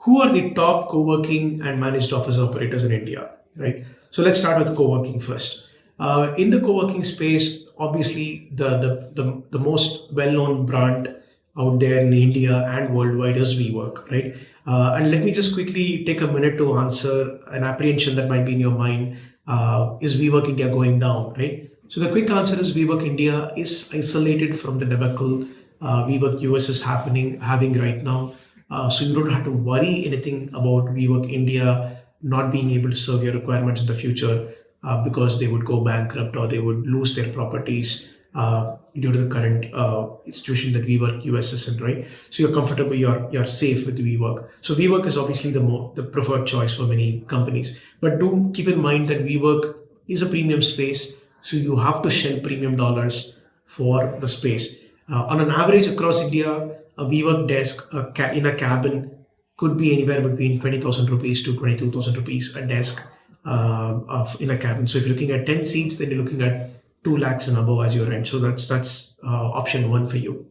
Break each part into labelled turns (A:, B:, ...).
A: who are the top co-working and managed office operators in India, right? So let's start with co-working first. In the co-working space, obviously the most well-known brand out there in India and worldwide is WeWork, right? And let me just quickly take a minute to answer an apprehension that might be in your mind. Is WeWork India going down, right? So the quick answer is WeWork India is isolated from the debacle WeWork US is having right now. So you don't have to worry anything about WeWork India not being able to serve your requirements in the future because they would go bankrupt or they would lose their properties due to the current situation that WeWork US is in, right? So you're comfortable, you're safe with WeWork. So WeWork is obviously the preferred choice for many companies. But do keep in mind that WeWork is a premium space, so you have to shell premium dollars for the space. On an average across India, a WeWork desk in a cabin could be anywhere between 20,000 rupees to 22,000 rupees a desk in a cabin. So if you're looking at 10 seats, then you're looking at 2 lakhs and above as your rent. So that's option one for you.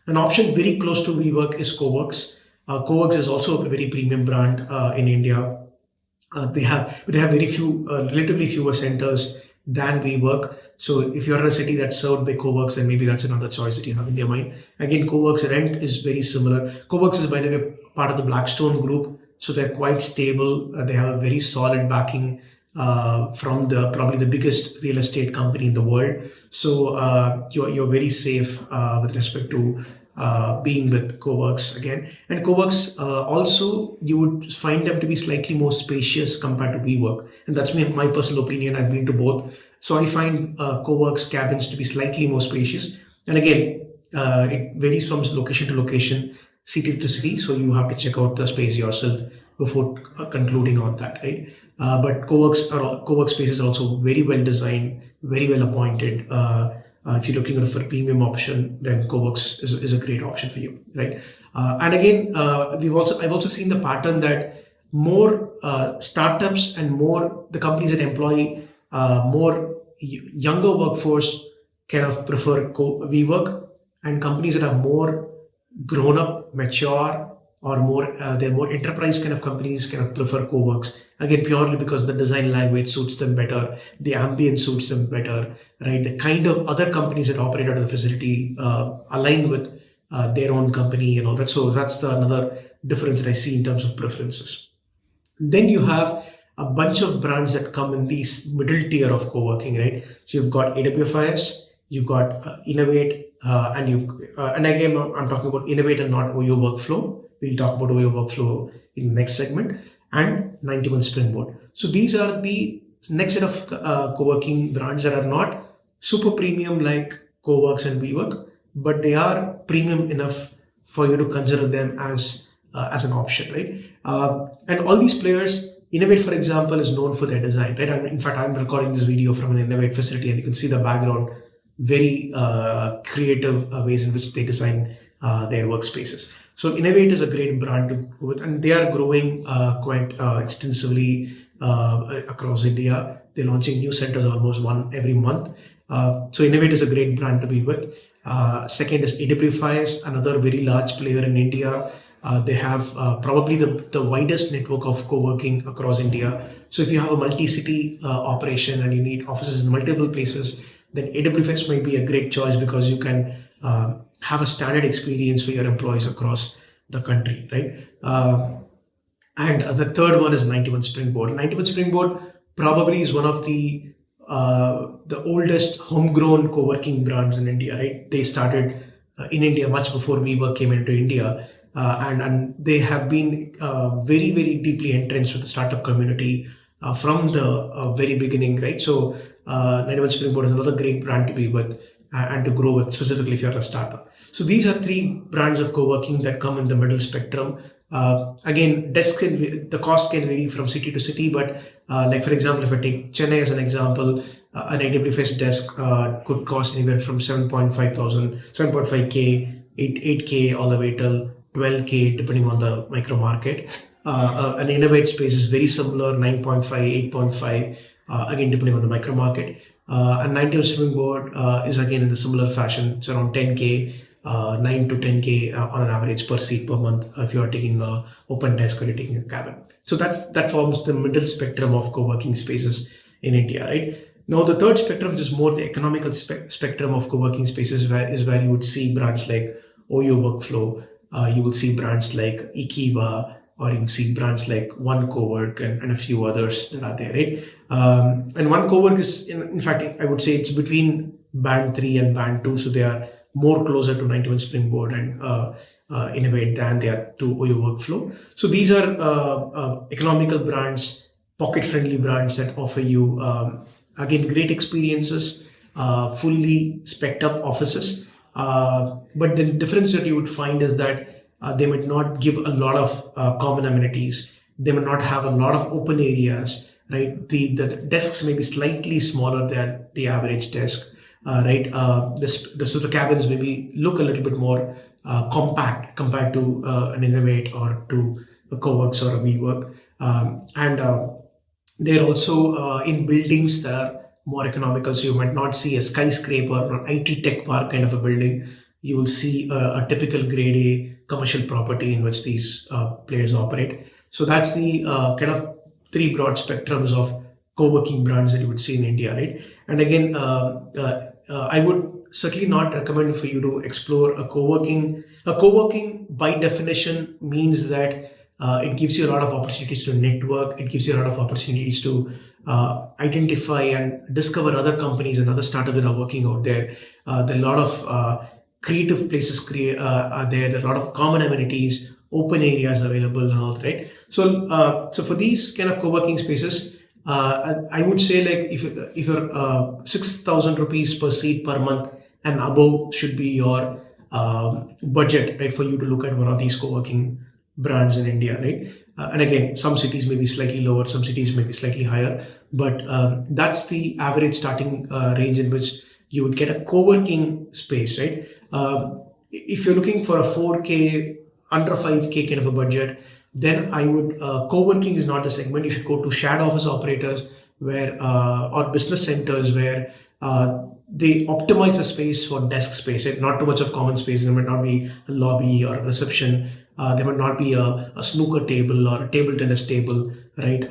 A: An option very close to WeWork is Cowrks. Cowrks is also a very premium brand in India. They have very few, relatively fewer centers than WeWork. So if you're in a city that's served by Cowrks, then maybe that's another choice that you have in your mind. Again, Cowrks rent is very similar. Cowrks is, by the way, part of the Blackstone group. So they're quite stable. They have a very solid backing from probably the biggest real estate company in the world. So you're very safe with respect to being with Cowrks again. And Cowrks also, you would find them to be slightly more spacious compared to WeWork. And that's my personal opinion. I've been to both. So I find Cowrks cabins to be slightly more spacious. And again, it varies from location to location, city to city. So you have to check out the space yourself before concluding on that, right? But Cowrks spaces are also very well designed, very well appointed. If you're looking for a premium option, then Cowrks is a great option for you, right? And again, I've also seen the pattern that more startups and more the companies that employ more younger workforce kind of prefer WeWork, and companies that are more grown up, mature, or more they're more enterprise kind of companies kind of prefer Cowrks, again purely because the design language suits them better, the ambience suits them better, right? The kind of other companies that operate out of the facility align with their own company and all that. So that's another difference that I see in terms of preferences. Then you have a bunch of brands that come in these middle tier of co-working, right? So you've got AWFIS, you've got Innovate, and again I'm talking about Innovate and not OYO Workflo. We'll talk about OYO Workflo in the next segment, and 91 Springboard. So these are the next set of co-working brands that are not super premium like Cowrks and WeWork, but they are premium enough for you to consider them as an option, right? And all these players, Innovate, for example, is known for their design, right? And in fact, I'm recording this video from an Innovate facility, and you can see the background, very creative ways in which they design their workspaces. So Innovate is a great brand to go with, and they are growing quite extensively across India. They're launching new centers almost one every month. So Innovate is a great brand to be with. Second is AWFIS, another very large player in India. They have probably the widest network of co-working across India. So if you have a multi-city operation and you need offices in multiple places, then AWFIS might be a great choice because you can have a standard experience for your employees across the country, right? And the third one is 91 Springboard. 91 Springboard probably is one of the oldest homegrown co-working brands in India, right? They started in India much before WeWork came into India. And they have been very, very deeply entrenched with the startup community from the very beginning, right? So 91 Springboard is another great brand to be with and to grow with, specifically if you're a startup. So these are three brands of co-working that come in the middle spectrum. Again, the cost can vary from city to city, but like for example, if I take Chennai as an example, an AWFIS desk could cost anywhere from 7.5K, 8K, all the way till 12K, depending on the micro market. An Innovate space is very similar, 9.5, 8.5, again, depending on the micro market. And 91 Springboard is again in the similar fashion. It's around 10K. 9 to 10K on an average per seat per month if you are taking a open desk or you're taking a cabin. So that forms the middle spectrum of co-working spaces in India, right? Now the third spectrum, which is more the economical spectrum of co-working spaces, where you would see brands like OYO Workflo, you will see brands like iKeva, or you see brands like One Co.Work and a few others that are there, right? And One Co.Work is, in fact, I would say it's between band 3 and band 2, so they are more closer to 91 Springboard and Innovate than they are to OYO Workflow. So these are economical brands, pocket-friendly brands that offer you, again, great experiences, fully spec'd up offices. But the difference that you would find is that they might not give a lot of common amenities. They might not have a lot of open areas, right? The desks may be slightly smaller than the average desk, right? So the cabins maybe look a little bit more compact compared to an Innovate or to a Cowrks or a WeWork. They're also in buildings that are more economical. So you might not see a skyscraper or an IT tech park kind of a building. You will see a typical grade A commercial property in which these players operate. So that's the kind of three broad spectrums of co-working brands that you would see in India, right? And again, I would certainly not recommend for you to explore a co-working. A co-working by definition means that it gives you a lot of opportunities to network. It gives you a lot of opportunities to identify and discover other companies and other startups that are working out there. There are a lot of creative places are there. There are a lot of common amenities, open areas available, and all that, right? So for these kind of co-working spaces, I would say, like, if you're 6,000 rupees per seat per month and above should be your budget, right, for you to look at one of these co-working brands in India, right? And again, some cities may be slightly lower, some cities may be slightly higher, but that's the average starting range in which you would get a co-working space, right? If you're looking for a 4K, under 5K kind of a budget, then I would, co-working is not a segment. You should go to shared office operators where, or business centers where they optimize the space for desk space, right? Not too much of common space. There might not be a lobby or a reception. There might not be a snooker table or a table tennis table, right?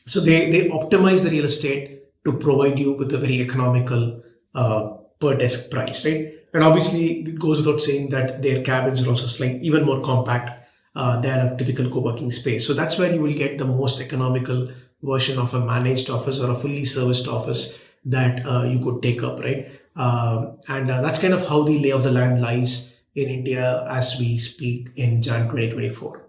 A: So they optimize the real estate to provide you with a very economical per desk price, right? And obviously, it goes without saying that their cabins are also slightly even more compact than a typical co-working space. So that's where you will get the most economical version of a managed office or a fully serviced office that you could take up, right? And that's kind of how the lay of the land lies in India as we speak in Jan 2024.